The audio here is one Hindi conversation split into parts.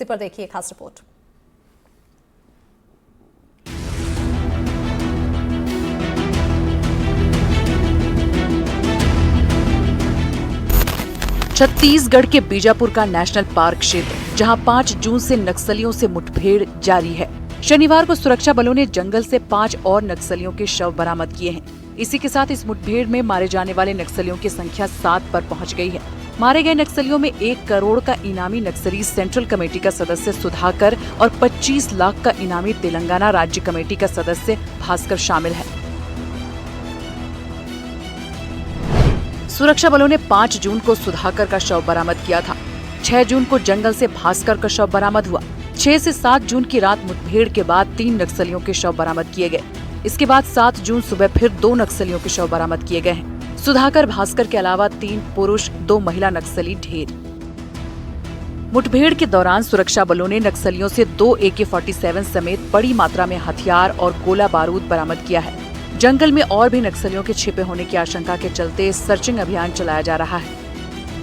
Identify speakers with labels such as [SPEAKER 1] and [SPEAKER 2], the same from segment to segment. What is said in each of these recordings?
[SPEAKER 1] इस पर देखिए खास रिपोर्ट।
[SPEAKER 2] छत्तीसगढ़ के बीजापुर का नेशनल पार्क क्षेत्र, जहां 5 जून से नक्सलियों से मुठभेड़ जारी है। शनिवार को सुरक्षा बलों ने जंगल से 5 और नक्सलियों के शव बरामद किए हैं। इसी के साथ इस मुठभेड़ में मारे जाने वाले नक्सलियों की संख्या 7 पर पहुंच गई है। मारे गए नक्सलियों में 1 करोड़ का इनामी नक्सली सेंट्रल कमेटी का सदस्य सुधाकर और 25 लाख का इनामी तेलंगाना राज्य कमेटी का सदस्य भास्कर शामिल है। सुरक्षा बलों ने 5 जून को सुधाकर का शव बरामद किया था। 6 जून को जंगल से भास्कर का शव बरामद हुआ। 6 से 7 जून की रात मुठभेड़ के बाद 3 नक्सलियों के शव बरामद किए गए। इसके बाद 7 जून सुबह फिर 2 नक्सलियों के शव बरामद किए गए हैं। सुधाकर, भास्कर के अलावा 3 पुरुष 2 महिला नक्सली ढेर। मुठभेड़ के दौरान सुरक्षा बलों ने नक्सलियों से 2 AK-47 समेत बड़ी मात्रा में हथियार और गोला बारूद बरामद किया है। जंगल में और भी नक्सलियों के छिपे होने की आशंका के चलते सर्चिंग अभियान चलाया जा रहा है।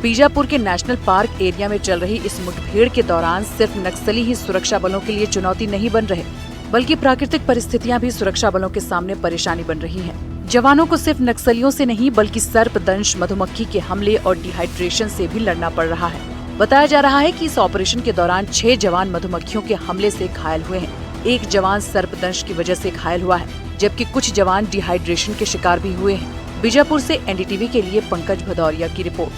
[SPEAKER 2] बीजापुर के नेशनल पार्क एरिया में चल रही इस मुठभेड़ के दौरान सिर्फ नक्सली ही सुरक्षा बलों के लिए चुनौती नहीं बन रहे, बल्कि प्राकृतिक परिस्थितियां भी सुरक्षा बलों के सामने परेशानी बन रही हैं। जवानों को सिर्फ नक्सलियों से नहीं बल्कि सर्पदंश, मधुमक्खी के हमले और डिहाइड्रेशन से भी लड़ना पड़ रहा है। बताया जा रहा है कि इस ऑपरेशन के दौरान 6 जवान मधुमक्खियों के हमले से घायल हुए हैं। 1 जवान सर्पदंश की वजह से घायल हुआ है, जबकि कुछ जवान डिहाइड्रेशन के शिकार भी हुए हैं। बीजापुर से NDTV के लिए पंकज भदौरिया की रिपोर्ट।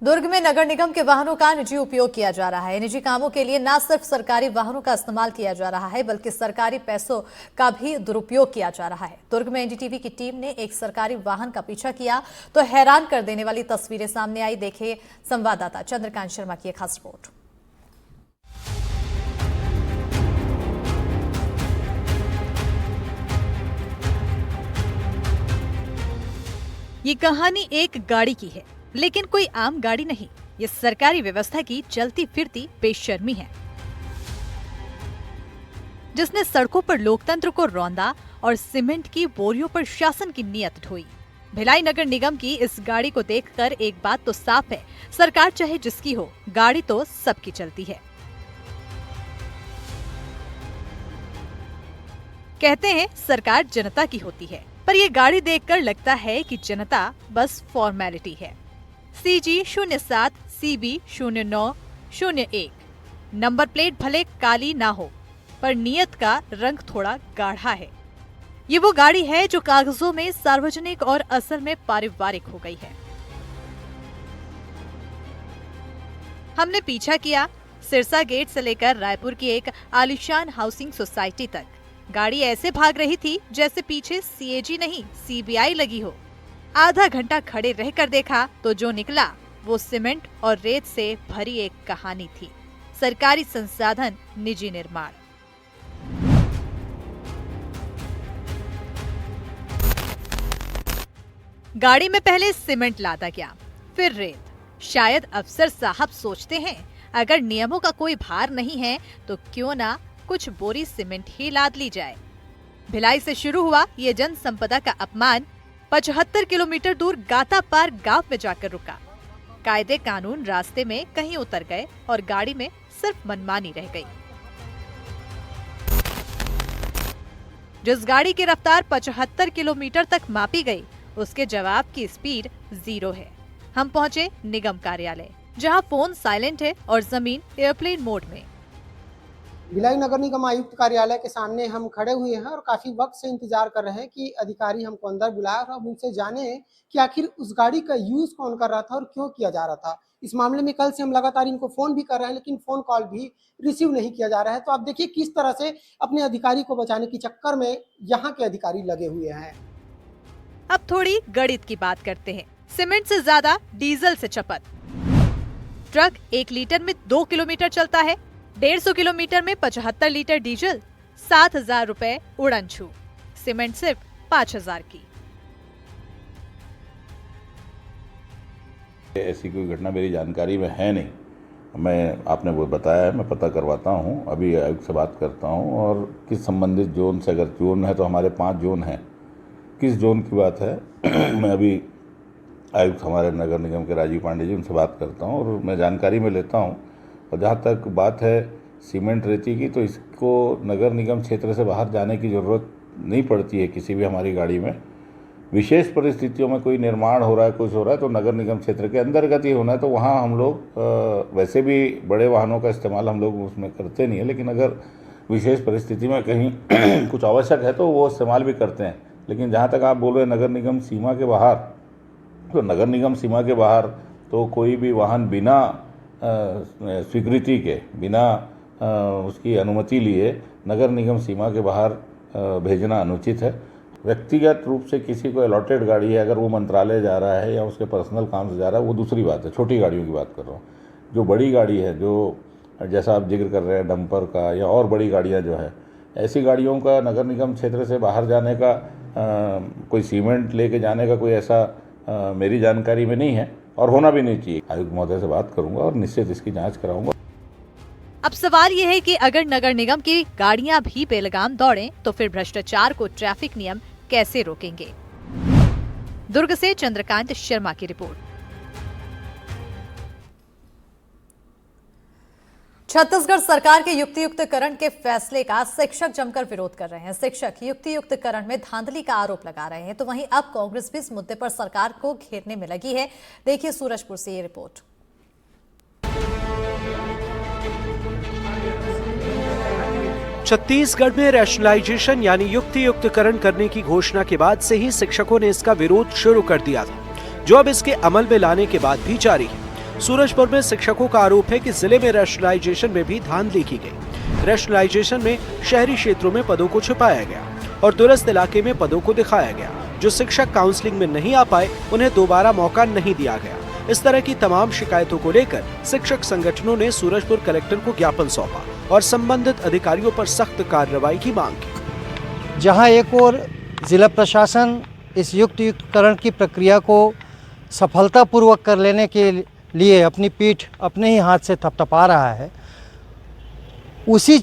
[SPEAKER 1] दुर्ग में नगर निगम के वाहनों का निजी उपयोग किया जा रहा है। निजी कामों के लिए न सिर्फ सरकारी वाहनों का इस्तेमाल किया जा रहा है, बल्कि सरकारी पैसों का भी दुरुपयोग किया जा रहा है। दुर्ग में NDTV की टीम ने एक सरकारी वाहन का पीछा किया तो हैरान कर देने वाली तस्वीरें सामने आई। देखे संवाददाता चंद्रकांत शर्मा की खास रिपोर्ट।
[SPEAKER 3] ये कहानी एक गाड़ी की है, लेकिन कोई आम गाड़ी नहीं। ये सरकारी व्यवस्था की चलती फिरती बेशर्मी है, जिसने सड़कों पर लोकतंत्र को रौंदा और सीमेंट की बोरियों पर शासन की नीयत ढोई। भिलाई नगर निगम की इस गाड़ी को देखकर एक बात तो साफ है, सरकार चाहे जिसकी हो, गाड़ी तो सबकी चलती है। कहते हैं सरकार जनता की होती है, पर ये गाड़ी देखकर लगता है कि जनता बस फॉर्मेलिटी है। CG 07 CB 0901 नंबर प्लेट भले काली ना हो, पर नियत का रंग थोड़ा गाढ़ा है। ये वो गाड़ी है जो कागजों में सार्वजनिक और असल में पारिवारिक हो गई है। हमने पीछा किया सिरसा गेट से लेकर रायपुर की एक आलीशान हाउसिंग सोसाइटी तक। गाड़ी ऐसे भाग रही थी जैसे पीछे CAG नहीं CBI लगी हो। आधा घंटा खड़े रहकर देखा तो जो निकला वो सीमेंट और रेत से भरी एक कहानी थी। सरकारी संसाधन, निजी निर्माण। गाड़ी में पहले सीमेंट लादा गया, फिर रेत। शायद अफसर साहब सोचते हैं अगर नियमों का कोई भार नहीं है तो क्यों ना कुछ बोरी सीमेंट ही लाद ली जाए। भिलाई से शुरू हुआ ये जन संपदा का अपमान 75 किलोमीटर दूर गातापार गांव में जाकर रुका। कायदे कानून रास्ते में कहीं उतर गए और गाड़ी में सिर्फ मनमानी रह गई। जिस गाड़ी की रफ्तार 75 किलोमीटर तक मापी गई, उसके जवाब की स्पीड 0 है। हम पहुंचे निगम कार्यालय, जहां फोन साइलेंट है और जमीन एयरप्लेन मोड में।
[SPEAKER 4] भिलाई नगर निगम आयुक्त कार्यालय के सामने हम खड़े हुए हैं और काफी वक्त से इंतजार कर रहे हैं कि अधिकारी हमको अंदर बुलाए और हम उनसे जाने कि आखिर उस गाड़ी का यूज कौन कर रहा था और क्यों किया जा रहा था। इस मामले में कल से हम लगातार इनको फोन भी कर रहे हैं, लेकिन फोन कॉल भी रिसीव नहीं किया जा रहा है। तो आप देखिए किस तरह से अपने अधिकारी को बचाने के चक्कर में यहाँ के अधिकारी लगे हुए हैं।
[SPEAKER 3] अब थोड़ी गणित की बात करते हैं। सीमेंट से ज्यादा डीजल से चपत। ट्रक 1 लीटर में 2 किलोमीटर चलता है। 150 किलोमीटर में 75 लीटर डीजल, 7,000 रुपए उड़न छू। सीमेंट सिर्फ 5,000 की।
[SPEAKER 5] ऐसी कोई घटना मेरी जानकारी में है नहीं। मैं आपने वो बताया है, मैं पता करवाता हूँ, अभी आयुक्त से बात करता हूँ। और किस संबंधित जोन से, अगर जोन है तो हमारे 5 जोन हैं, किस जोन की बात है मैं अभी आयुक्त हमारे नगर निगम के राजीव पांडे जी, उनसे बात करता हूँ और मैं जानकारी में लेता हूँ। और जहाँ तक बात है सीमेंट रेती की, तो इसको नगर निगम क्षेत्र से बाहर जाने की ज़रूरत नहीं पड़ती है किसी भी हमारी गाड़ी में। विशेष परिस्थितियों में कोई निर्माण हो रहा है, कुछ हो रहा है, तो नगर निगम क्षेत्र के अंतर्गत ही होना है, तो वहाँ हम लोग वैसे भी बड़े वाहनों का इस्तेमाल हम लोग उसमें करते नहीं है, लेकिन अगर विशेष परिस्थिति में कहीं कुछ आवश्यक है तो वो इस्तेमाल भी करते हैं। लेकिन जहाँ तक आप बोल रहे हैं नगर निगम सीमा के बाहर, तो नगर निगम सीमा के बाहर तो कोई भी वाहन बिना स्वीकृति के, बिना उसकी अनुमति लिए नगर निगम सीमा के बाहर भेजना अनुचित है। व्यक्तिगत रूप से किसी को अलॉटेड गाड़ी है, अगर वो मंत्रालय जा रहा है या उसके पर्सनल काम से जा रहा है, वो दूसरी बात है, छोटी गाड़ियों की बात कर रहा हूँ। जो बड़ी गाड़ी है, जो जैसा आप जिक्र कर रहे हैं डंपर का या और बड़ी गाड़ियाँ जो है, ऐसी गाड़ियों का नगर निगम क्षेत्र से बाहर जाने का कोई सीमेंट लेके जाने का कोई ऐसा मेरी जानकारी में नहीं है और होना भी नहीं चाहिए। आयुक्त महोदय से बात करूंगा और निश्चित इसकी जांच कराऊंगा।
[SPEAKER 3] अब सवाल ये है कि अगर नगर निगम की गाड़ियां भी बेलगाम दौड़ें तो फिर भ्रष्टाचार को ट्रैफिक नियम कैसे रोकेंगे? दुर्ग से चंद्रकांत शर्मा की रिपोर्ट।
[SPEAKER 1] छत्तीसगढ़ सरकार के युक्तियुक्तकरण के फैसले का शिक्षक जमकर विरोध कर रहे हैं। शिक्षक युक्तियुक्तकरण में धांधली का आरोप लगा रहे हैं, तो वहीं अब कांग्रेस भी इस मुद्दे पर सरकार को घेरने में लगी है। देखिए सूरजपुर से ये रिपोर्ट।
[SPEAKER 6] छत्तीसगढ़ में रैशनलाइजेशन यानी युक्तियुक्तकरण करने की घोषणा के बाद से ही शिक्षकों ने इसका विरोध शुरू कर दिया था, जो अब इसके अमल में लाने के बाद भी जारी है। सूरजपुर में शिक्षकों का आरोप है कि जिले में रैशनलाइजेशन में भी धांधली की गई। रैशनलाइजेशन में शहरी क्षेत्रों में पदों को छिपाया गया और दूरस्थ इलाके में पदों को दिखाया गया। जो शिक्षक काउंसलिंग में नहीं आ पाए उन्हें दोबारा मौका नहीं दिया गया। इस तरह की तमाम शिकायतों को लेकर शिक्षक संगठनों ने सूरजपुर कलेक्टर को ज्ञापन सौंपा और संबंधित अधिकारियों पर सख्त कार्रवाई की मांग की।
[SPEAKER 7] जहां एक और जिला प्रशासन इस युक्तियुक्तकरण की प्रक्रिया को सफलतापूर्वक कर लेने के लिए अपनी पीठ अपने ही हाथ से थपथपा रहा है, उसी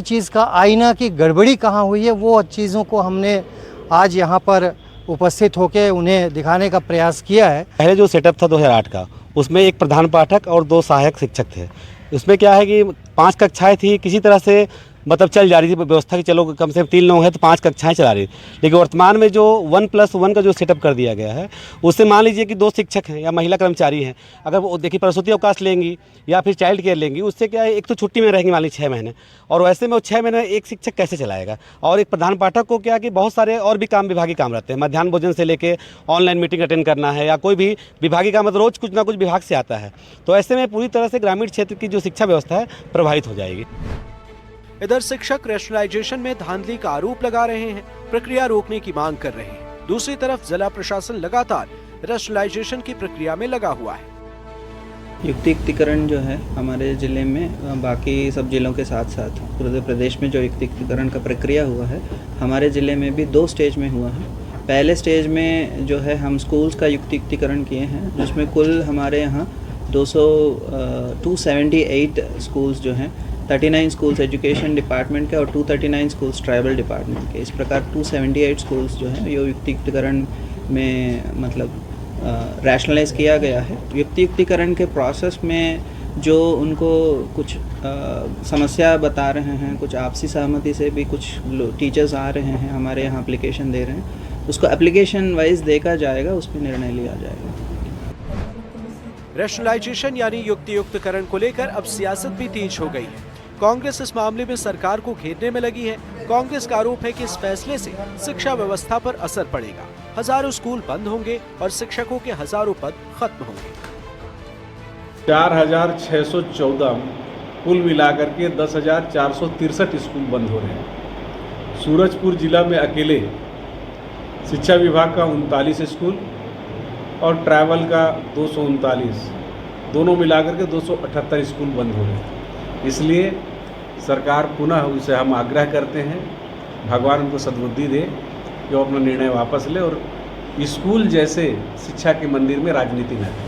[SPEAKER 7] चीज़ का आईना की गड़बड़ी कहाँ हुई है, वो चीज़ों को हमने आज यहाँ पर उपस्थित होकर उन्हें दिखाने का प्रयास किया है।
[SPEAKER 8] पहले जो सेटअप था 2008 का, उसमें एक प्रधान पाठक और 2 सहायक शिक्षक थे। उसमें क्या है कि 5 कक्षाएं थी, किसी तरह से मतलब चल जा रही थी व्यवस्था की, चलो कम से कम 3 लोग हैं तो 5 कक्षाएं चला रही। लेकिन वर्तमान में जो 1+1 का जो सेटअप कर दिया गया है, उससे मान लीजिए कि 2 शिक्षक हैं या महिला कर्मचारी हैं, अगर वो देखिए प्रसूति अवकाश लेंगी या फिर चाइल्ड केयर लेंगी, उससे क्या है, एक तो छुट्टी में रहेंगी मान लीजिए 6 महीने, और वैसे में वो 6 महीने एक शिक्षक कैसे चलाएगा। और एक प्रधान पाठक को क्या कि बहुत सारे और भी काम विभागीय काम रहते हैं, मध्याह्न भोजन से लेके ऑनलाइन मीटिंग अटेंड करना है या कोई भी विभागीय काम, मतलब रोज कुछ ना कुछ विभाग से आता है। तो ऐसे में पूरी तरह से ग्रामीण क्षेत्र की जो शिक्षा व्यवस्था है प्रभावित हो जाएगी।
[SPEAKER 6] इधर शिक्षक रैशनलाइजेशन में धांधली का आरोप लगा रहे हैं, प्रक्रिया रोकने की मांग कर रहे हैं। दूसरी तरफ जिला प्रशासन लगातार रैशनलाइजेशन की प्रक्रिया में लगा हुआ है।
[SPEAKER 9] युक्तियुक्तकरण जो है हमारे ज़िले में बाकी सब जिलों के साथ साथ पूरे प्रदेश में जो युक्तियुक्तकरण का प्रक्रिया हुआ है, हमारे ज़िले में भी 2 स्टेज में हुआ है। पहले स्टेज में जो है हम स्कूल्स का युक्तियुक्तकरण किए हैं, जिसमें कुल हमारे यहाँ 278 स्कूल्स जो हैं, 39 स्कूल्स एजुकेशन डिपार्टमेंट के और 239 स्कूल्स ट्राइबल डिपार्टमेंट के। इस प्रकार 278 स्कूल्स जो हैं ये युक्तियुक्तकरण में मतलब रैशनलाइज किया गया है। युक्तियुक्तकरण के प्रोसेस में जो उनको कुछ समस्या बता रहे हैं, कुछ आपसी सहमति से भी कुछ टीचर्स आ रहे हैं हमारे यहाँ एप्लीकेशन दे रहे हैं, उसको एप्लीकेशन वाइज देखा जाएगा, उस पर निर्णय लिया जाएगा।
[SPEAKER 6] रैशनलाइजेशन यानी युक्तियुक्तकरण को लेकर अब सियासत भी तेज हो गई है। कांग्रेस इस मामले में सरकार को घेरने में लगी है। कांग्रेस का आरोप है कि इस फैसले से शिक्षा व्यवस्था पर असर पड़ेगा, हजारों स्कूल बंद होंगे और शिक्षकों के हजारों पद खत्म होंगे।
[SPEAKER 10] 4614 कुल मिलाकर के 10,463 स्कूल बंद हो रहे हैं। सूरजपुर जिला में अकेले शिक्षा विभाग का 39 स्कूल और ट्रैवल का 239, दोनों मिलाकर के 278 स्कूल बंद हो रहे हैं। इसलिए सरकार पुनः उनसे हम आग्रह करते हैं, भगवान उनको सद्बुद्धि दे, जो अपना निर्णय वापस ले और स्कूल जैसे शिक्षा के मंदिर में राजनीति न करे।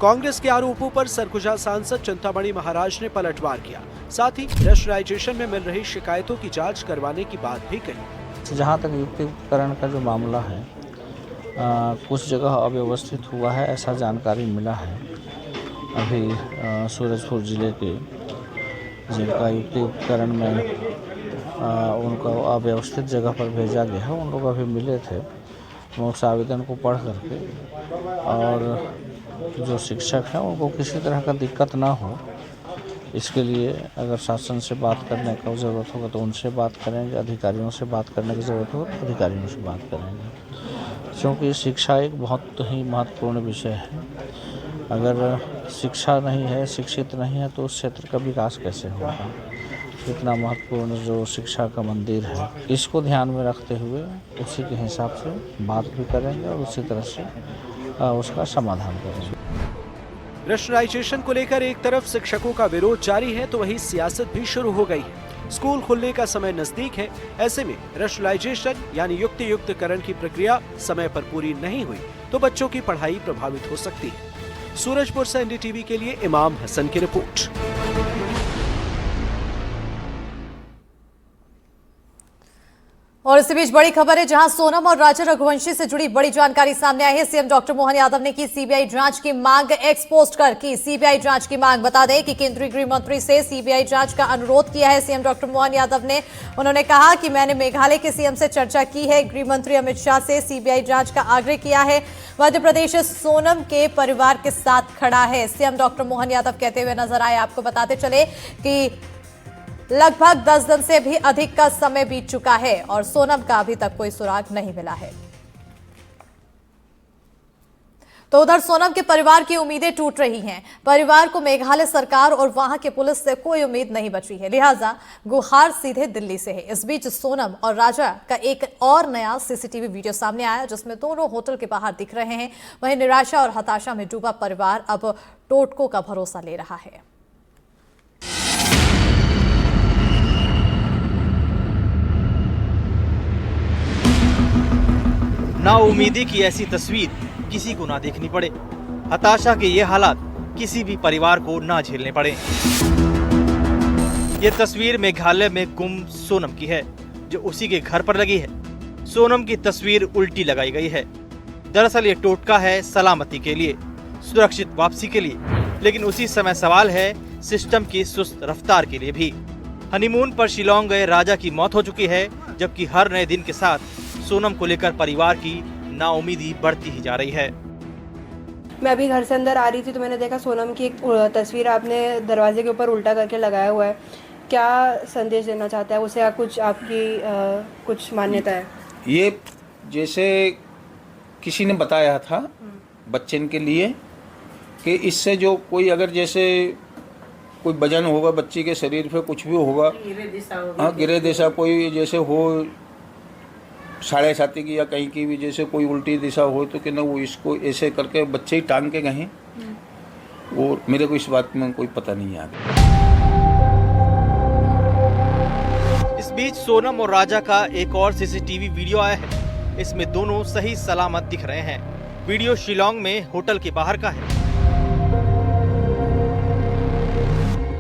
[SPEAKER 6] कांग्रेस के आरोपों पर सरगुजा सांसद चिंतामणि महाराज ने पलटवार किया, साथ ही रैशनलाइजेशन में मिल रही शिकायतों की जांच करवाने की बात भी कही।
[SPEAKER 11] जहां तक युक्तियुक्तकरण का जो मामला है, कुछ जगह अव्यवस्थित हुआ है, ऐसा जानकारी मिला है। अभी सूरजपुर ज़िले के जिनका युक्ति उपकरण में उनको अव्यवस्थित जगह पर भेजा गया है, उन लोग अभी मिले थे। उस आवेदन को पढ़ करके और जो शिक्षक हैं उनको किसी तरह का दिक्कत ना हो, इसके लिए अगर शासन से बात करने का ज़रूरत होगा तो उनसे बात करेंगे, अधिकारियों से बात करने की ज़रूरत होगा तो अधिकारियों से बात करेंगे, क्योंकि शिक्षा एक बहुत ही महत्वपूर्ण विषय है। अगर शिक्षा नहीं है, शिक्षित नहीं है तो उस क्षेत्र का विकास कैसे होगा। इतना महत्वपूर्ण जो शिक्षा का मंदिर है, इसको ध्यान में रखते हुए उसी के हिसाब से बात भी करेंगे और उसी तरह से उसका समाधान करेंगे।
[SPEAKER 6] रैशनलाइजेशन को लेकर एक तरफ शिक्षकों का विरोध जारी है तो वहीं सियासत भी शुरू हो गई है। स्कूल खुलने का समय नजदीक है, ऐसे में रैशनलाइजेशन यानी युक्तियुक्तकरण की प्रक्रिया समय पर पूरी नहीं हुई तो बच्चों की पढ़ाई प्रभावित हो सकती है। सूरजपुर से एनडीटीवी के लिए इमाम हसन की रिपोर्ट।
[SPEAKER 1] और इसी बीच बड़ी खबर है, जहां सोनम और राजा रघुवंशी से जुड़ी बड़ी जानकारी सामने आई है। सीएम डॉक्टर मोहन यादव ने की सीबीआई जांच की मांग, एक्सपोस्ट कर की सीबीआई जांच की मांग। बता दें कि केंद्रीय गृह मंत्री से सीबीआई जांच का अनुरोध किया है सीएम डॉक्टर मोहन यादव ने। उन्होंने कहा कि मैंने मेघालय के सीएम से चर्चा की है, गृह मंत्री अमित शाह से सीबीआई जांच का आग्रह किया है। मध्य प्रदेश सोनम के परिवार के साथ खड़ा है, सीएम डॉक्टर मोहन यादव कहते हुए नजर आए। आपको बताते चले कि लगभग 10 दिन से भी अधिक का समय बीत चुका है और सोनम का अभी तक कोई सुराग नहीं मिला है। तो उधर सोनम के परिवार की उम्मीदें टूट रही हैं। परिवार को मेघालय सरकार और वहां के पुलिस से कोई उम्मीद नहीं बची है, लिहाजा गुहार सीधे दिल्ली से है। इस बीच सोनम और राजा का एक और नया सीसीटीवी वीडियो सामने आया जिसमें दोनों होटल के बाहर दिख रहे हैं। वहीं निराशा और हताशा में डूबा परिवार अब टोटकों का भरोसा ले रहा है।
[SPEAKER 12] नाउम्मीदी की ऐसी तस्वीर किसी को ना देखनी पड़े, हताशा के ये हालात किसी भी परिवार को ना झेलने पड़े। ये तस्वीर मेघालय में गुम सोनम की है, जो उसी के घर पर लगी है। सोनम की तस्वीर उल्टी लगाई गई है। दरअसल ये टोटका है सलामती के लिए, सुरक्षित वापसी के लिए, लेकिन उसी समय सवाल है सिस्टम की सुस्त रफ्तार के लिए भी। हनीमून पर शिलोंग गए राजा की मौत हो चुकी है, जबकि हर नए दिन के साथ सोनम को लेकर परिवार की नाउम्मीदी बढ़ती ही जा रही है।
[SPEAKER 13] मैं अभी घर से अंदर आ रही थी तो मैंने देखा सोनम की एक तस्वीर आपने दरवाजे के ऊपर उल्टा करके लगाया हुआ है। क्या संदेश देना चाहता है उसे, कुछ आपकी कुछ मान्यता है?
[SPEAKER 14] ये जैसे किसी ने बताया था बच्चन के लिए कि इससे जो कोई अगर जैसे कोई वजन होगा बच्ची के शरीर पे, कुछ भी होगा, हाँ गिरे दिशा कोई जैसे हो, साढ़े छाती की या कहीं की भी जैसे कोई उल्टी दिशा हो तो कि ना वो इसको ऐसे करके बच्चे ही टांग के गए। वो मेरे को इस बात में कोई पता नहीं है।
[SPEAKER 12] इस बीच सोनम और राजा का एक और सीसीटीवी वीडियो आया है। इसमें दोनों सही सलामत दिख रहे हैं। वीडियो शिलोंग में होटल के बाहर का है।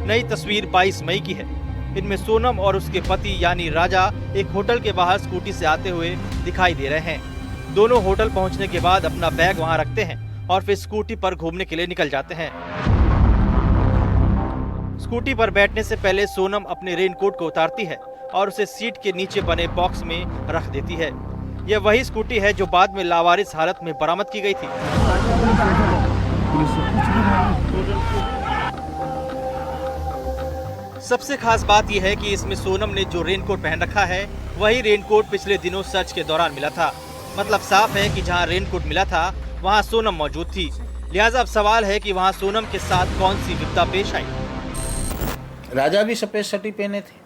[SPEAKER 12] नई तस्वीर 22 मई की है। इनमें सोनम और उसके पति यानी राजा एक होटल के बाहर स्कूटी से आते हुए दिखाई दे रहे हैं। दोनों होटल पहुंचने के बाद अपना बैग वहां रखते हैं और फिर स्कूटी पर घूमने के लिए निकल जाते हैं। स्कूटी पर बैठने से पहले सोनम अपने रेनकोट को उतारती है और उसे सीट के नीचे बने बॉक्स में रख देती है। यह वही स्कूटी है जो बाद में लावारिस हालत में बरामद की गई थी। सबसे खास बात यह है कि इसमें सोनम ने जो रेनकोट पहन रखा है वही रेनकोट पिछले दिनों सर्च के दौरान मिला था। मतलब साफ है कि जहां रेनकोट मिला था वहां सोनम मौजूद थी। लिहाजा अब सवाल है कि वहां सोनम के साथ कौन सी विपदा पेश आई।
[SPEAKER 14] राजा भी सफेद शर्ट ही पहने थे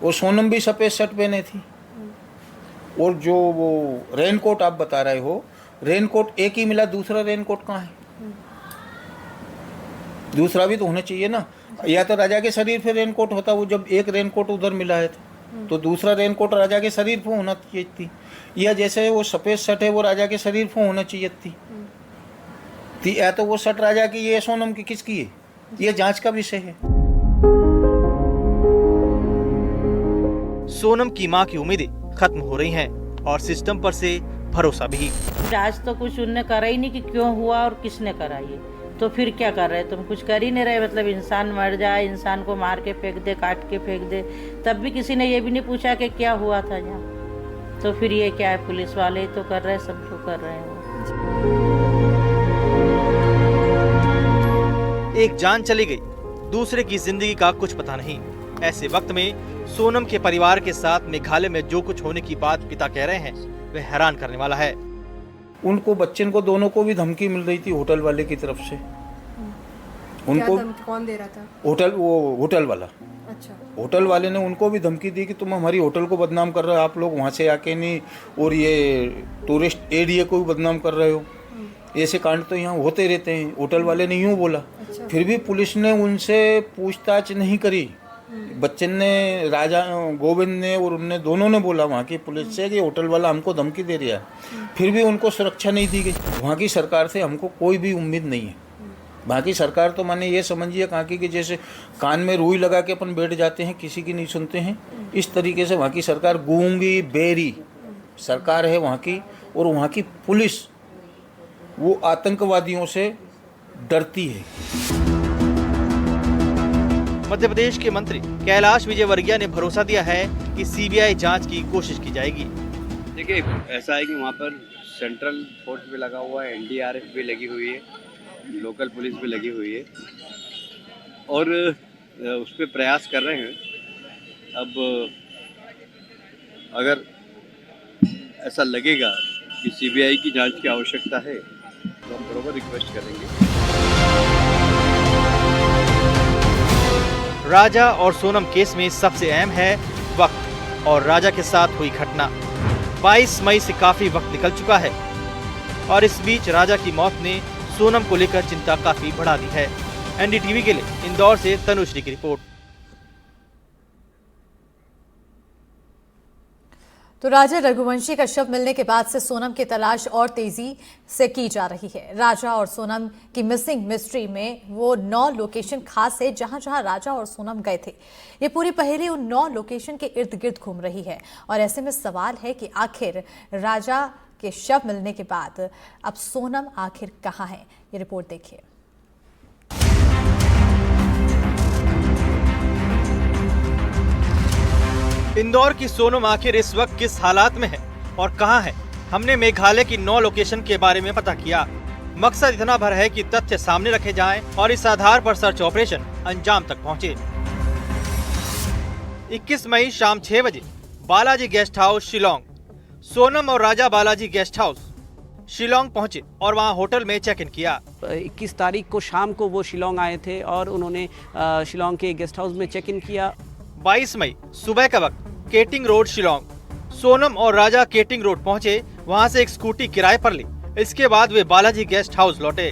[SPEAKER 14] और सोनम भी सफेद शर्ट पहने थी। और जो वो रेनकोट आप बता रहे हो, रेनकोट एक ही मिला, दूसरा रेनकोट कहाँ है? दूसरा भी तो होना चाहिए ना। या तो राजा के शरीर पे रेनकोट होता, वो जब एक रेनकोट उधर मिला है तो दूसरा रेनकोट राजा के शरीर पे होना चाहिए थी। या जैसे वो सफेद शर्ट है वो राजा के शरीर पे होना चाहिए थी। या तो वो शर्ट राजा की, ये सोनम की किसकी है? ये जांच का विषय है।
[SPEAKER 12] सोनम की मां की उम्मीदें खत्म हो रही हैं और सिस्टम पर से भरोसा भी।
[SPEAKER 15] आज तो कुछ उनने करा ही नहीं कि क्यों हुआ और किसने करा ये, तो फिर क्या कर रहे, तुम कुछ कर ही नहीं रहे। मतलब इंसान मर जाए, इंसान को मार के फेंक दे, काट के फेंक दे, तब भी किसी ने ये भी नहीं पूछा कि क्या हुआ था यहाँ। तो फिर ये क्या है, पुलिस वाले ही तो कर रहे हैं, सब जो कर रहे हैं।
[SPEAKER 12] एक जान चली गई, दूसरे की जिंदगी का कुछ पता नहीं। ऐसे वक्त में सोनम के परिवार के साथ मेघालय में जो कुछ होने की बात पिता कह रहे हैं वह हैरान करने वाला है।
[SPEAKER 14] उनको बच्चन को दोनों को भी धमकी मिल रही थी होटल वाले की तरफ से। उनको
[SPEAKER 13] कौन दे रहा था?
[SPEAKER 14] होटल वाला।
[SPEAKER 13] अच्छा।
[SPEAKER 14] होटल वाले ने उनको भी धमकी दी कि तुम हमारी होटल को बदनाम कर रहे हो, आप लोग वहाँ से आके नहीं, और ये टूरिस्ट एरिया को भी बदनाम कर रहे हो। ऐसे कांड तो यहाँ होते रहते हैं। होटल वाले ने यूँ बोला।
[SPEAKER 13] अच्छा।
[SPEAKER 14] फिर भी पुलिस ने उनसे पूछताछ नहीं करी। बच्चन ने, राजा गोविंद ने और उनने दोनों ने बोला वहाँ की पुलिस से कि होटल वाला हमको धमकी दे रहा है। फिर भी उनको सुरक्षा नहीं दी गई। वहाँ की सरकार से हमको कोई भी उम्मीद नहीं है। वहाँ की सरकार तो माने ये समझिए कहाँ की कि जैसे कान में रुई लगा के अपन बैठ जाते हैं, किसी की नहीं सुनते हैं, इस तरीके से वहाँ की सरकार गूंगी बेरी सरकार है वहाँ की। और वहाँ की पुलिस वो आतंकवादियों से डरती है।
[SPEAKER 12] मध्य प्रदेश के मंत्री कैलाश विजयवर्गीय ने भरोसा दिया है कि सीबीआई जांच की कोशिश की जाएगी।
[SPEAKER 16] देखिए, ऐसा है कि वहाँ पर सेंट्रल फोर्स भी लगा हुआ है, एनडीआरएफ भी लगी हुई है, लोकल पुलिस भी लगी हुई है और उस पर प्रयास कर रहे हैं। अब अगर ऐसा लगेगा कि सीबीआई की जांच की आवश्यकता है तो हम बराबर रिक्वेस्ट करेंगे।
[SPEAKER 12] राजा और सोनम केस में सबसे अहम है वक्त और राजा के साथ हुई घटना। 22 मई से काफी वक्त निकल चुका है और इस बीच राजा की मौत ने सोनम को लेकर चिंता काफी बढ़ा दी है। एनडीटीवी के लिए इंदौर से तनुश्री की रिपोर्ट।
[SPEAKER 1] तो राजा रघुवंशी का शव मिलने के बाद से सोनम की तलाश और तेजी से की जा रही है। राजा और सोनम की मिसिंग मिस्ट्री में वो 9 लोकेशन खास है जहां जहां राजा और सोनम गए थे। ये पूरी पहेली उन 9 लोकेशन के इर्द गिर्द घूम रही है और ऐसे में सवाल है कि आखिर राजा के शव मिलने के बाद अब सोनम आखिर कहां है। ये रिपोर्ट देखिए।
[SPEAKER 12] इंदौर की सोनम आखिर इस वक्त किस हालात में है और कहां है, हमने मेघालय की 9 लोकेशन के बारे में पता किया। मकसद इतना भर है कि तथ्य सामने रखे जाएं और इस आधार पर सर्च ऑपरेशन अंजाम तक पहुंचे। 21 मई शाम 6 बजे बालाजी गेस्ट हाउस शिलोंग। सोनम और राजा बालाजी गेस्ट हाउस शिलोंग पहुंचे और वहां होटल में चेक इन किया।
[SPEAKER 17] 21 तारीख को शाम को वो शिलोंग आए थे और उन्होंने शिलोंग के गेस्ट हाउस में चेक इन किया।
[SPEAKER 12] 22 मई सुबह का वक्त केटिंग रोड शिलोंग। सोनम और राजा केटिंग रोड पहुंचे, वहां से एक स्कूटी किराए पर ली। इसके बाद वे बालाजी गेस्ट हाउस लौटे।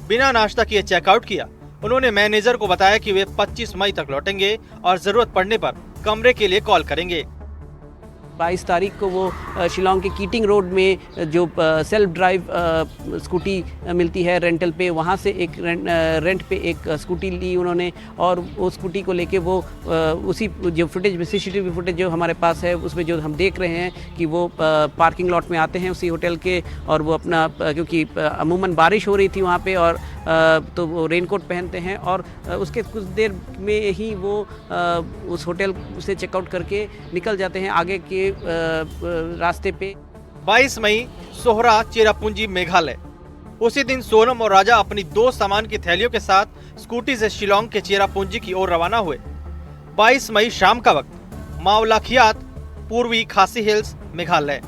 [SPEAKER 12] बिना नाश्ता किए चेकआउट किया। उन्होंने मैनेजर को बताया कि वे 25 मई तक लौटेंगे और जरूरत पड़ने पर कमरे के लिए कॉल करेंगे।
[SPEAKER 17] 22 तारीख को वो शिलोंग के कीटिंग रोड में जो सेल्फ ड्राइव स्कूटी मिलती है रेंटल पे, वहाँ से एक रेंट पे एक स्कूटी ली उन्होंने और वो स्कूटी को लेके वो उसी जो फुटेज में सीसीटीवी फुटेज जो हमारे पास है उसमें जो हम देख रहे हैं कि वो पार्किंग लॉट में आते हैं उसी होटल के और वो अपना क्योंकि अमूमन बारिश हो रही थी वहाँ पे और तो वो रेनकोट पहनते हैं और उसके कुछ देर में ही वो उस होटल से चेकआउट करके निकल जाते हैं आगे के रास्ते पे।
[SPEAKER 12] 22 मई सोहरा चेरापूंजी मेघालय। उसी दिन सोनम और राजा अपनी 2 सामान की थैलियों के साथ स्कूटी से शिलोंग के चेरापूंजी की ओर रवाना हुए। 22 मई शाम का वक्त मावलाखियात, पूर्वी खासी हिल्स, मेघालय।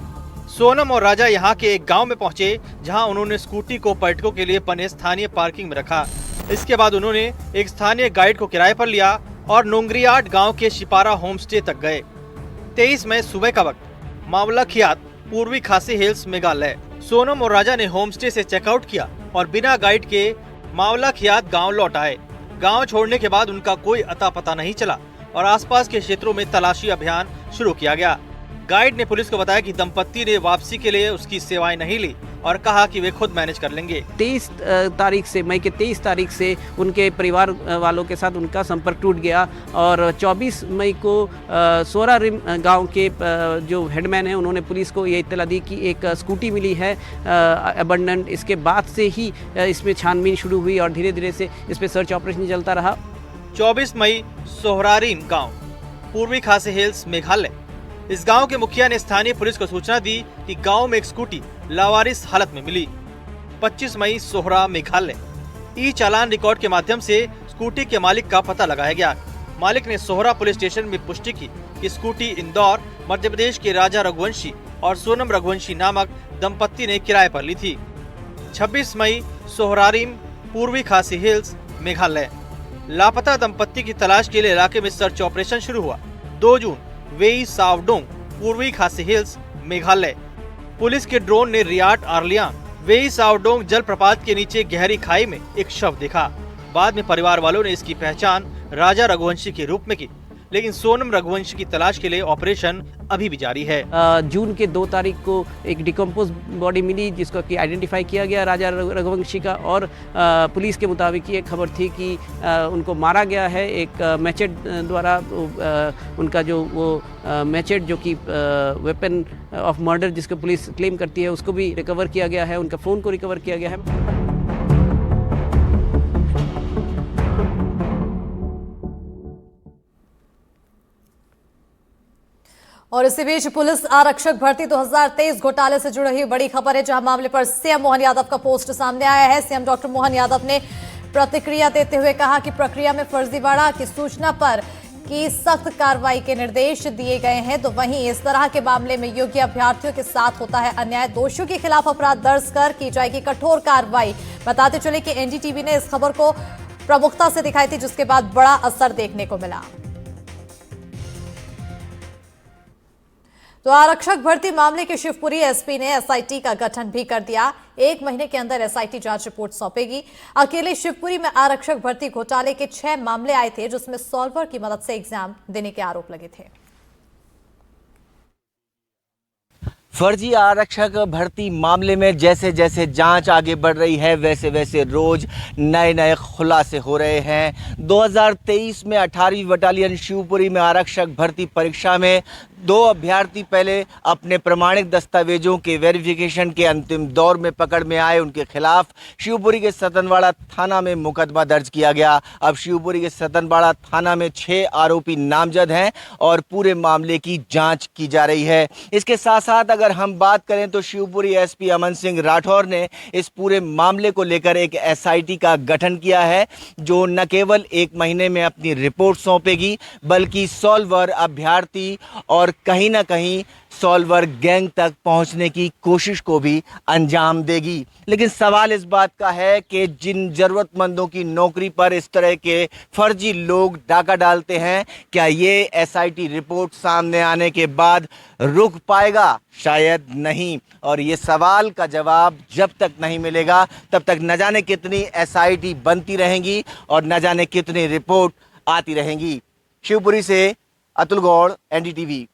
[SPEAKER 12] सोनम और राजा यहाँ के एक गांव में पहुंचे जहां उन्होंने स्कूटी को पर्यटकों के लिए बने स्थानीय पार्किंग में रखा। इसके बाद उन्होंने एक स्थानीय गाइड को किराए पर लिया और नोंगरियाट गांव के शिपारा होम स्टे तक गए। 23 मई सुबह का वक्त मावलाखियात, पूर्वी खासी हिल्स, मेघालय। सोनम और राजा ने होम स्टे से चेकआउट किया और बिना गाइड के मावलाखियात गांव लौट आए। गांव छोड़ने के बाद उनका कोई अता पता नहीं चला और आसपास के क्षेत्रों में तलाशी अभियान शुरू किया गया। गाइड ने पुलिस को बताया कि दंपत्ति ने वापसी के लिए उसकी सेवाएं नहीं ली और कहा कि वे खुद मैनेज कर लेंगे।
[SPEAKER 17] 23 तारीख से, मई के 23 तारीख से उनके परिवार वालों के साथ उनका संपर्क टूट गया और 24 मई को सोरा रिम गांव के जो हेडमैन हैं उन्होंने पुलिस को ये इत्तला दी कि एक स्कूटी मिली है अबंडेंट। इसके बाद से ही इसमें छानबीन शुरू हुई और धीरे धीरे से इस पर सर्च ऑपरेशन चलता रहा।
[SPEAKER 12] 24 मई सोहरारिम गांव, पूर्वी खासी हिल्स, मेघालय। इस गांव के मुखिया ने स्थानीय पुलिस को सूचना दी कि गांव में एक स्कूटी लावारिस हालत में मिली। 25 मई सोहरा, मेघालय। ई चालान रिकॉर्ड के माध्यम से स्कूटी के मालिक का पता लगाया गया। मालिक ने सोहरा पुलिस स्टेशन में पुष्टि की कि स्कूटी इंदौर, मध्य प्रदेश के राजा रघुवंशी और सोनम रघुवंशी नामक दंपत्ति ने किराए पर ली थी। 26 मई सोहरारिम, पूर्वी खासी हिल्स, मेघालय। लापता दंपत्ति की तलाश के लिए इलाके में सर्च ऑपरेशन शुरू हुआ। 2 जून, वेई सावडोंग, पूर्वी खासी हिल्स, मेघालय। पुलिस के ड्रोन ने रियाट आर्लियांग, वेई सावडोंग जलप्रपात के नीचे गहरी खाई में एक शव देखा। बाद में परिवार वालों ने इसकी पहचान राजा रघुवंशी के रूप में की, लेकिन सोनम रघुवंशी की तलाश के लिए ऑपरेशन अभी भी जारी है।
[SPEAKER 17] जून के 2 तारीख को एक डिकम्पोज बॉडी मिली जिसको कि आइडेंटिफाई किया गया राजा रघुवंशी का, और पुलिस के मुताबिक ये खबर थी कि उनको मारा गया है एक मैचेट द्वारा। उनका जो वो मैचेट जो कि वेपन ऑफ मर्डर जिसको पुलिस क्लेम करती है उसको भी रिकवर किया गया है, उनका फ़ोन को रिकवर किया गया है।
[SPEAKER 1] और इसी बीच पुलिस आरक्षक भर्ती 2023 घोटाले से जुड़ी हुई बड़ी खबर है, जहां मामले पर सीएम मोहन यादव का पोस्ट सामने आया है। सीएम डॉक्टर मोहन यादव ने प्रतिक्रिया देते हुए कहा कि प्रक्रिया में फर्जीवाड़ा की सूचना पर की सख्त कार्रवाई के निर्देश दिए गए हैं। तो वहीं इस तरह के मामले में योग्य अभ्यर्थियों के साथ होता है अन्याय। दोषियों के खिलाफ अपराध दर्ज कर की जाएगी कठोर कार्रवाई। बताते चले कि एनडीटीवी ने इस खबर को प्रमुखता से दिखाई थी, जिसके बाद बड़ा असर देखने को मिला। तो आरक्षक भर्ती मामले के शिवपुरी एसपी ने एसआईटी का गठन भी कर दिया। 1 महीने के अंदर एसआईटी जांच रिपोर्ट सौंपेगी। अकेले शिवपुरी में आरक्षक भर्ती घोटाले के 6 मामले आए थे, जिसमें सॉल्वर की मदद से एग्जाम देने के आरोप लगे थे।
[SPEAKER 18] फर्जी आरक्षक भर्ती मामले में जैसे जैसे जांच आगे बढ़ रही है वैसे वैसे रोज नए नए खुलासे हो रहे हैं। 2023 में 18वीं बटालियन शिवपुरी में आरक्षक भर्ती परीक्षा में 2 अभ्यर्थी पहले अपने प्रमाणिक दस्तावेजों के वेरिफिकेशन के अंतिम दौर में पकड़ में आए। उनके खिलाफ शिवपुरी के सतनवाड़ा थाना में मुकदमा दर्ज किया गया। अब शिवपुरी के सतनवाड़ा थाना में 6 आरोपी नामजद हैं और पूरे मामले की जांच की जा रही है। इसके साथ साथ अगर हम बात करें तो शिवपुरी एसपी अमन सिंह राठौर ने इस पूरे मामले को लेकर एक एसआईटी का गठन किया है, जो न केवल 1 महीने में अपनी रिपोर्ट सौंपेगी बल्कि सॉल्वर अभ्यर्थी और कहीं ना कहीं सॉल्वर गैंग तक पहुंचने की कोशिश को भी अंजाम देगी। लेकिन सवाल इस बात का है कि जिन जरूरतमंदों की नौकरी पर इस तरह के फर्जी लोग डाका डालते हैं, क्या ये एसआईटी रिपोर्ट सामने आने के बाद रुक पाएगा? शायद नहीं। और ये सवाल का जवाब जब तक नहीं मिलेगा तब तक न जाने कितनी एसआईटी बनती रहेंगी और न जाने कितनी रिपोर्ट आती रहेंगी। शिवपुरी से अतुल गौड़, एनडीटीवी।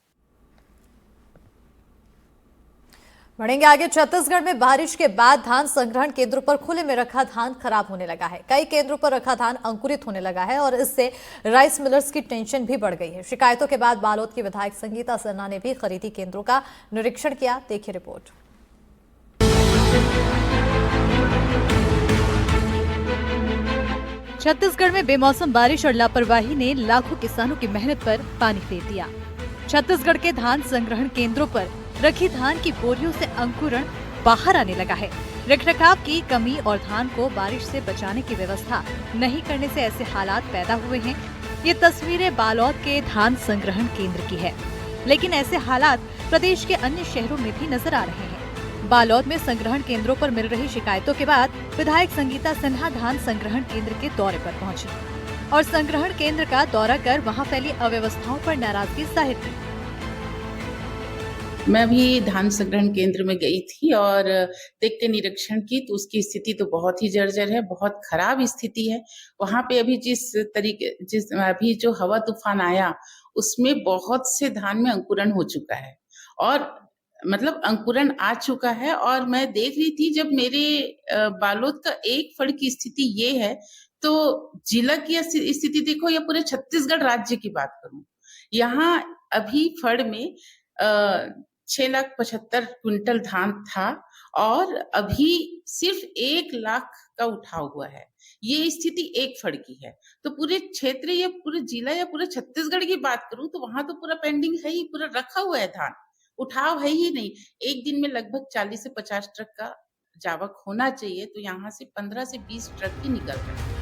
[SPEAKER 1] बढ़ेंगे आगे। छत्तीसगढ़ में बारिश के बाद धान संग्रहण केंद्रों पर खुले में रखा धान खराब होने लगा है। कई केंद्रों पर रखा धान अंकुरित होने लगा है और इससे राइस मिलर्स की टेंशन भी बढ़ गई है। शिकायतों के बाद बालोद की विधायक संगीता सिन्हा ने भी खरीदी केंद्रों का निरीक्षण किया। देखिए रिपोर्ट।
[SPEAKER 3] छत्तीसगढ़ में बेमौसम बारिश और लापरवाही ने लाखों किसानों की मेहनत पर पानी फेर दिया। छत्तीसगढ़ के धान संग्रहण केंद्रों पर रखी धान की बोरियों से अंकुरण बाहर आने लगा है। रखरखाव की कमी और धान को बारिश से बचाने की व्यवस्था नहीं करने से ऐसे हालात पैदा हुए हैं। ये तस्वीरें बालोद के धान संग्रहण केंद्र की है, लेकिन ऐसे हालात प्रदेश के अन्य शहरों में भी नजर आ रहे हैं। बालोद में संग्रहण केंद्रों पर मिल रही शिकायतों के बाद विधायक संगीता सिन्हा धान संग्रहण केंद्र के दौरे पर पहुंची और संग्रहण केंद्र का दौरा कर वहां फैली अव्यवस्थाओं पर नाराजगी जाहिर की।
[SPEAKER 19] मैं भी धान संग्रहण केंद्र में गई थी और देख के निरीक्षण की तो उसकी स्थिति तो बहुत ही जर्जर है, बहुत खराब स्थिति है। वहां पे अभी जिस अभी जो हवा तूफान आया उसमें बहुत से धान में अंकुरण हो चुका है और मतलब अंकुरन आ चुका है। और मैं देख रही थी जब मेरे बालोद का एक फड़ की स्थिति ये है, तो जिला की स्थिति देखो या पूरे छत्तीसगढ़ राज्य की बात करूं, यहाँ अभी फड़ में 6,75,000 क्विंटल धान था और अभी सिर्फ 1 लाख का उठाव हुआ है। ये स्थिति एक फड़ की है। तो पूरे क्षेत्र या पूरे जिला या पूरे छत्तीसगढ़ की बात करूं तो वहां तो पूरा पेंडिंग है ही, पूरा रखा हुआ है धान, उठाव है ही नहीं। एक दिन में लगभग 40 से 50 ट्रक का जावक होना चाहिए, तो यहाँ से 15 से 20 ट्रक ही निकल रहे हैं।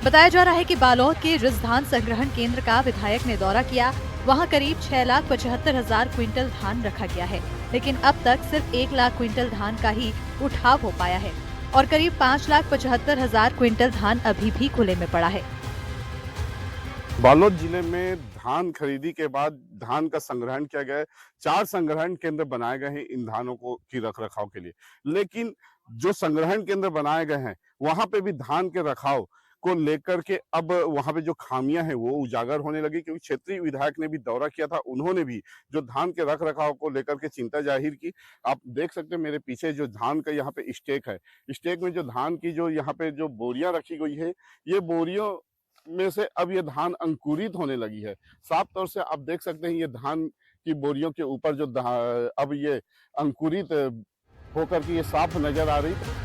[SPEAKER 3] बताया जा रहा है कि बालोद के रिस धान संग्रहण केंद्र का विधायक ने दौरा किया। वहां करीब 6,75,000 क्विंटल धान रखा गया है, लेकिन अब तक सिर्फ 1 लाख क्विंटल धान का ही उठाव हो पाया है और करीब 5,75,000 क्विंटल धान अभी भी खुले में पड़ा है।
[SPEAKER 20] बालोद जिले में धान खरीदी के बाद धान का संग्रहण किया गया है। 4 संग्रहण केंद्र बनाए गए हैं इन धानों को की रख रखाव के लिए, लेकिन जो संग्रहण केंद्र बनाए गए हैं वहां पे भी धान के रखाव को लेकर के अब वहां पे जो खामियां हैं वो उजागर होने लगी, क्योंकि क्षेत्रीय विधायक ने भी दौरा किया था। उन्होंने भी जो धान के रख रखाव को लेकर के चिंता जाहिर की। आप देख सकते हैं मेरे पीछे जो धान का यहाँ पे स्टेक है, स्टेक में जो धान की जो यहाँ पे जो बोरियां रखी गई है, ये बोरियों में से अब ये धान अंकुरित होने लगी है। साफ तौर से आप देख सकते हैं ये धान की बोरियों के ऊपर जो अब ये अंकुरित होकर के ये साफ नजर आ रही है।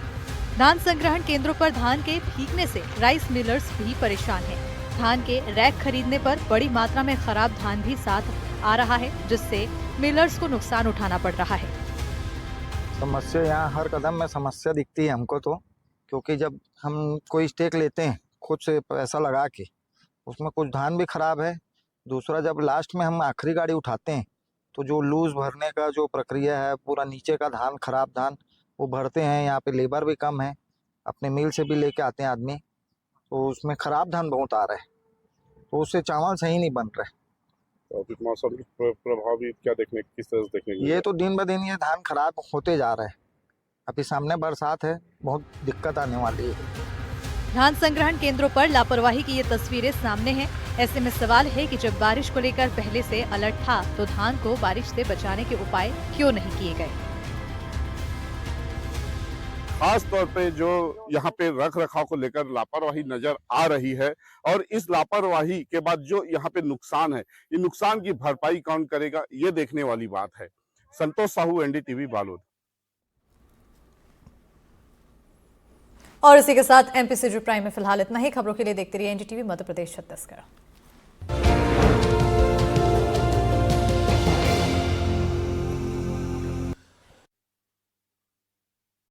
[SPEAKER 3] धान संग्रहण केंद्रों पर धान के भीगने से राइस मिलर्स भी परेशान हैं। धान के रैक खरीदने पर बड़ी मात्रा में खराब धान भी साथ आ रहा है, जिससे मिलर्स को नुकसान उठाना पड़ रहा है।
[SPEAKER 21] समस्या यहाँ हर कदम में समस्या दिखती है हमको तो, क्योंकि जब हम कोई स्टेक लेते हैं खुद से पैसा लगा के, उसमें कुछ धान भी खराब है। दूसरा, जब लास्ट में हम आखिरी गाड़ी उठाते हैं तो जो लूज भरने का जो प्रक्रिया है, पूरा नीचे का धान, खराब धान वो भरते हैं। यहाँ पे लेबर भी कम है, अपने मिल से भी लेके आते हैं आदमी, तो उसमें खराब धान बहुत आ रहा है, तो उससे चावल सही नहीं बन रहा है।
[SPEAKER 20] तो मौसम के प्रभाव भी क्या देखने किस तरह से देखने
[SPEAKER 21] ये तो दिन ब दिन ये धान खराब होते जा रहा है। अभी सामने बरसात है, बहुत दिक्कत आने वाली है।
[SPEAKER 3] धान संग्रहण केंद्रों पर लापरवाही की ये तस्वीरें सामने हैं। ऐसे में सवाल है कि जब बारिश को लेकर पहले से अलर्ट था, तो धान को बारिश से बचाने के उपाय क्यों नहीं किए गए।
[SPEAKER 20] खास तौर पे जो यहाँ पे रख रखाव को लेकर लापरवाही नजर आ रही है, और इस लापरवाही के बाद जो यहाँ पे नुकसान है, ये नुकसान की भरपाई कौन करेगा, ये देखने वाली बात है। संतोष साहू, एनडीटीवी, बालोद।
[SPEAKER 1] और इसी के साथ एमपीसीजी प्राइम में फिलहाल इतना ही। खबरों के लिए देखते रहिए एनडीटीवी मध्य प्रदेश छत्तीसगढ़।